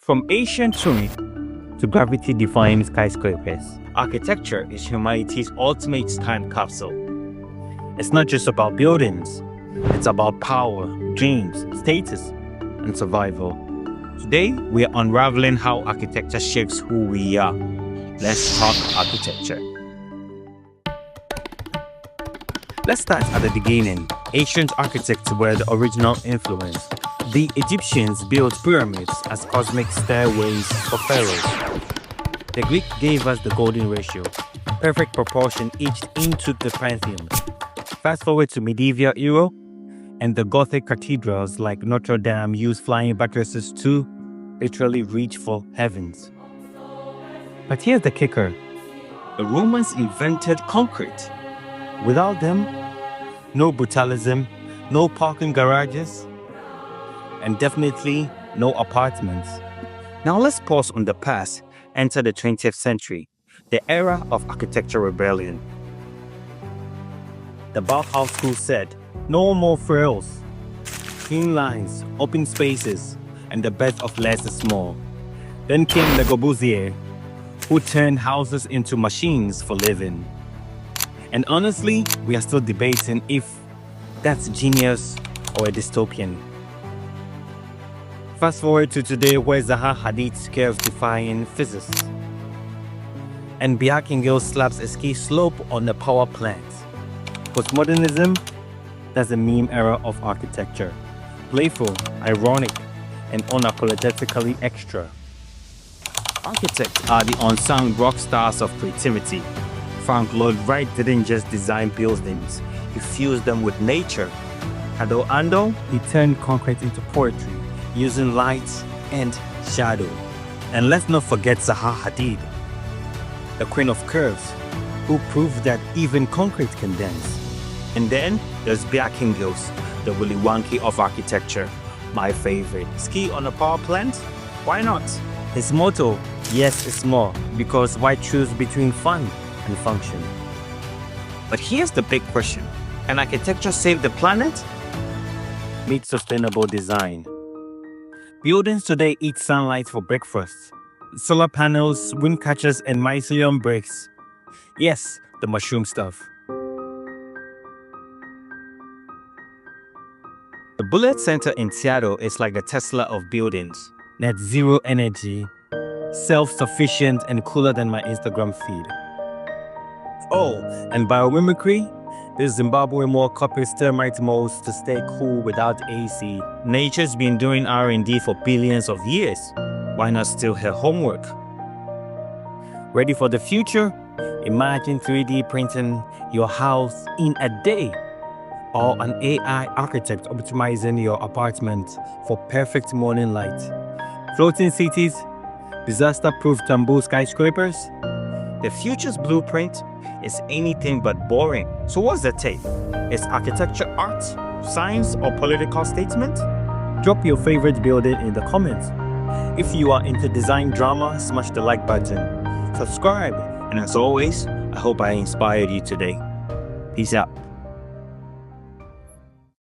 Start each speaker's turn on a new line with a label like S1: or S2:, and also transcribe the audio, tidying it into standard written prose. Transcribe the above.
S1: From ancient ruins to gravity-defying skyscrapers, architecture is humanity's ultimate time capsule. It's not just about buildings, it's about power, dreams, status, and survival. Today, we are unraveling how architecture shapes who we are. Let's talk architecture. Let's start at the beginning. Ancient architects were the original influence. The Egyptians built pyramids as cosmic stairways for pharaohs. The Greeks gave us the golden ratio, perfect proportion etched into the pantheon. Fast forward to medieval era, and the Gothic cathedrals like Notre Dame use flying buttresses to literally reach for heavens. But here's the kicker. The Romans invented concrete. Without them, no brutalism, no parking garages, and definitely no apartments. Now let's pause on the past, enter the 20th century, the era of architectural rebellion. The Bauhaus school said, no more frills, clean lines, open spaces, and the best of less is more. Then came Le Corbusier, who turned houses into machines for living. And honestly, we are still debating if that's genius or a dystopian. Fast forward to today where Zaha Hadid scares defying physics. And Biakingil slaps a ski slope on the power plant. Postmodernism, that's a meme era of architecture. Playful, ironic, and unapologetically extra. Architects are the unsung rock stars of creativity. Frank Lloyd Wright didn't just design buildings, he fused them with nature. Ado Ando, he turned concrete into poetry, using light and shadow. And let's not forget Zaha Hadid, the queen of curves, who proved that even concrete can dance. And then there's Biakingil, the Willy Wonka of architecture, my favorite. Ski on a power plant? Why not? His motto, yes is more, because why choose between fun and function? But here's the big question. Can architecture save the planet? Meet sustainable design. Buildings today eat sunlight for breakfast. Solar panels, wind catchers, and mycelium bricks. Yes, the mushroom stuff. The Bullet Center in Seattle is like the Tesla of buildings. Net zero energy, self-sufficient, and cooler than my Instagram feed. Oh, and biomimicry, this Zimbabwe more copies termite molds to stay cool without AC. Nature's been doing R&D for billions of years. Why not steal her homework? Ready for the future? Imagine 3D printing your house in a day. Or an AI architect optimizing your apartment for perfect morning light. Floating cities, disaster-proof Tambu skyscrapers. The future's blueprint is anything but boring. So what's the take? Is architecture art, science, or political statement? Drop your favorite building in the comments. If you are into design drama, smash the like button. Subscribe. And as always, I hope I inspired you today. Peace out.